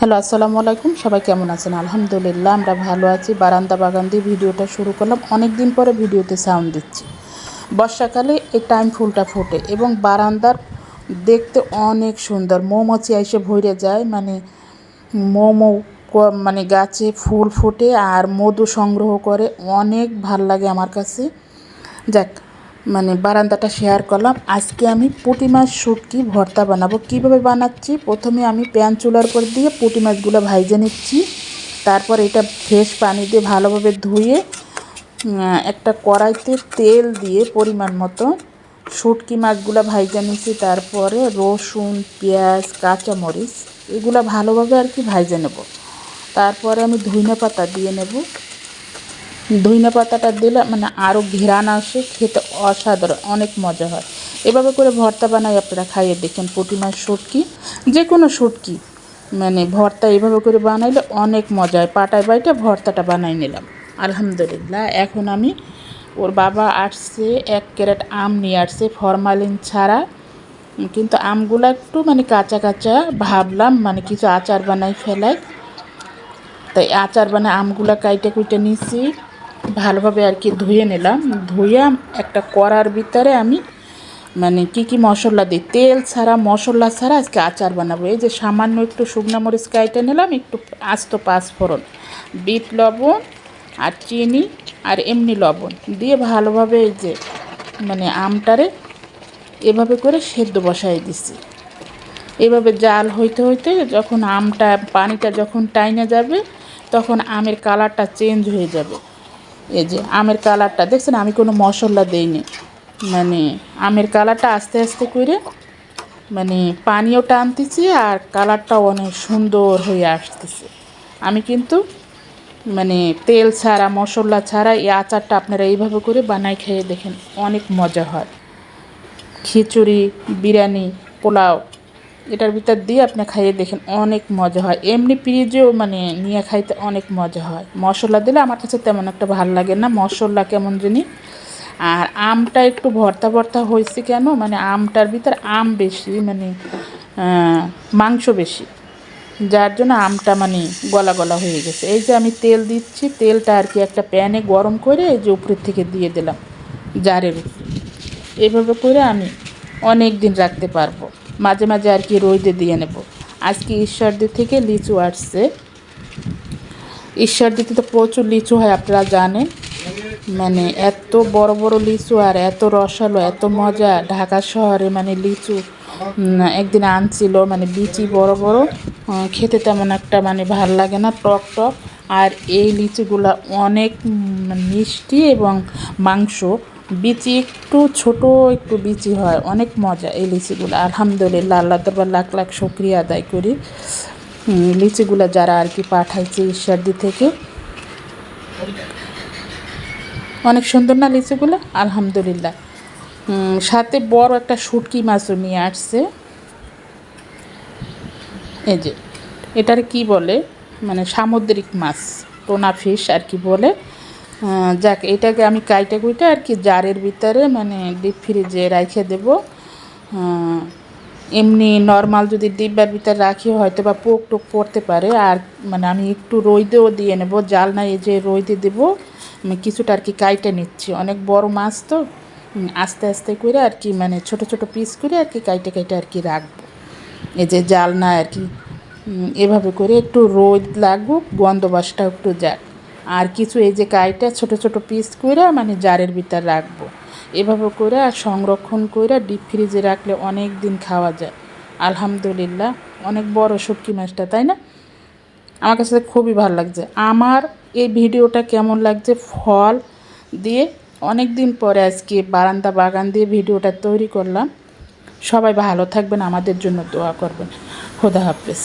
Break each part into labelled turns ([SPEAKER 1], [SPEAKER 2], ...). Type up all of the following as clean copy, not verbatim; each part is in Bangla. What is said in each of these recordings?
[SPEAKER 1] হ্যালো, আসসালামু আলাইকুম। সবাই কেমন আছেন? আলহামদুলিল্লাহ আমরা ভালো আছি। বারান্দা বাগান দিয়ে ভিডিওটা শুরু করলাম। অনেক দিন পরে ভিডিওতে সাউন্ড দিচ্ছি। বর্ষাকালে এই টাইম ফুলটা ফোটে এবং বারান্দার দেখতে অনেক সুন্দর। মৌমাছি এসে ভরে যায়, মানে মৌ মানে গাছে ফুল ফোটে আর মধু সংগ্রহ করে। অনেক ভাল লাগে আমার কাছে। যাক, মানে বারান্দাটা শেয়ার করলাম। আজকে আমি পুঁটি মাছ শুটকি ভর্তা বানাবো। কিভাবে বানাচ্ছি, প্রথমে আমি প্যান চুলার উপর দিয়ে পুঁটি মাছগুলো ভাইজে নিচ্ছি। তারপর এটা ফ্রেশ পানি দিয়ে ভালোভাবে ধুয়ে একটা কড়াইতে তেল দিয়ে পরিমাণ মতো শুটকি মাছগুলো ভাইজে নিচ্ছি। তারপরে রসুন, পেঁয়াজ, কাঁচামরিচ এগুলো ভালোভাবে ভাইজে নেব। তারপরে আমি ধনিয়া পাতা দিয়ে নেব। ধনিয়া পাতাটা দিলে মানে আরও ঘ্রাণ আসে, খেতে অসাধারণ, অনেক মজা হয়। এভাবে করে ভর্তা বানাই, আপনারা খাইয়ে দেখেন। পুঁটি মাছ শুটকি, যে কোনো শুটকি মানে ভর্তা এভাবে করে বানাইলে অনেক মজা হয়। পাটায় বাইটা ভর্তাটা বানাই নিলাম। আলহামদুলিল্লাহ। এখন আমি ওর বাবা আসছে, 1 ক্যারেট আম নিয়ে আসছে ফরমালিন ছাড়া, কিন্তু আমগুলো একটু মানে কাঁচা কাঁচা ভাবলাম মানে কিছু আচার বানাই ফেলাই। তাই আচার বানায় আমগুলো কাইটে কুইটে নিয়েছি, ভালোভাবে ধুয়ে নিলাম। ধুয়ে একটা কড়ার ভিতরে আমি মানে কি মশলা দিই, তেল ছাড়া মশলা ছাড়া আজকে আচার বানাবো। এই যে সামান্য একটু শুকনো মরিচ কাইটে নিলাম, একটু আস্ত 5 ফোড়ন, বিট লবণ আর চিনি আর এমনি লবণ দিয়ে ভালোভাবে এই যে মানে আমটারে এভাবে করে সেদ্ধ বসাই দিছি। এভাবে জাল হইতে হইতে যখন আমটা পানিটা যখন টাইনে যাবে, তখন আমের কালারটা চেঞ্জ হয়ে যাবে। এই যে আমের কালারটা দেখছেন, আমি কোনো মশলা দেইনি। মানে আমের কালারটা আস্তে আস্তে করে মানে পানিও টানতেছি আর কালারটাও অনেক সুন্দর হয়ে আসতেছে। আমি কিন্তু মানে তেল ছাড়া মশলা ছাড়া এই আচারটা আপনারা এইভাবে করে বানাই খেয়ে দেখেন, অনেক মজা হয়। খিচুড়ি, বিরিয়ানি, পোলাও এটার ভিতর দিয়ে আপনি খাইয়ে দেখেন, অনেক মজা হয়। এমনি ফ্রিজেও মানে নিয়ে খাইতে অনেক মজা হয়। মশলা দিলে আমার কাছে তেমন একটা ভালো লাগে না, মশলা কেমন জানি। আর আমটা একটু ভর্তা ভর্তা হয়েছে কেন, মানে আমটার ভিতর আম বেশি, মানে মাংস বেশি, যার জন্য আমটা মানে গলা গলা হয়ে গেছে। এই যে আমি তেল দিচ্ছি, তেলটা একটা প্যানে গরম করে এই যে উপরের থেকে দিয়ে দিলাম জারের উপরে। এভাবে করে আমি অনেক দিন রাখতে পারবো। মাঝে মাঝে রোদে দিয়ে নেব। আজকে ঈশ্বরদী থেকে লিচু আসছে। ঈশ্বরদীতে তো প্রচুর লিচু হয়, আপনারা জানেন। মানে এত বড় বড় লিচু আর এত রসালো, এত মজা। ঢাকা শহরে মানে লিচু একদিন আনছিল, মানে বিচি বড় বড়, খেতে তেমন একটা মানে ভাল লাগে না, টক টক। আর এই লিচুগুলা অনেক মিষ্টি এবং মাংস, বিচি একটু ছোট, একটু বিচি হয়, অনেক মজা এই লিচিগুলো। আলহামদুলিল্লাহ, আল্লাহ তাআলার লাখ লাখ শুকরিয়া আদায় করি। লিচিগুলো যারা পাঠাইছে ঈশ্বরদী থেকে, অনেক সুন্দর না লিচিগুলো? আলহামদুলিল্লাহ। সাথে বড় একটা শুটকি মাছও নিয়ে আসছে। এই যে এটার কি বলে, মানে সামুদ্রিক মাছ, টোনা ফিশ বলে। যাক, এটাকে আমি কাইটা কুইটা জারের ভিতরে মানে ডিপ ফ্রিজে রেখে দেব। এমনি নর্মাল যদি ডিব্বার ভিতরে রাখি হয়তো বা পোক টোক পড়তে পারে। আর মানে আমি একটু রোদেও দিয়ে নেব, জাল না, এই যে রোদে দেবো। আমি কিছুটা কাইটে নিচ্ছি, অনেক বড় মাছ তো, আস্তে আস্তে করে মানে ছোট ছোট পিস করে কাইটে কাইটে রাখবো। এই যে জাল না এভাবে করে একটু রোদ লাগুক, গন্ধবাসটা একটু যাক। আর কিছু এই যে কাইটা ছোট ছোট পিস করে মানে জারের ভিতর রাখবো। এভাবে করে আর সংরক্ষণ করে ডিপ ফ্রিজে রাখলে অনেক দিন খাওয়া যায়। আলহামদুলিল্লাহ, অনেক বড় শুটকি মাছটা, তাই না? আমার কাছে খুবই ভালো লাগছে। আমার এই ভিডিওটা কেমন লাগছে, ফল দিয়ে অনেক দিন পরে আজকে বারান্দা বাগান দিয়ে ভিডিওটা তৈরি করলাম। সবাই ভালো থাকবেন, আমাদের জন্য দোয়া করবেন। খোদা হাফেজ।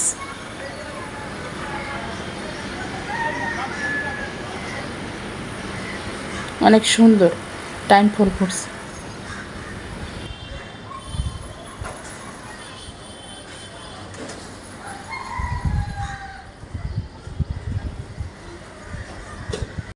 [SPEAKER 1] অনেক সুন্দর টাইম ফুল ফুটছে।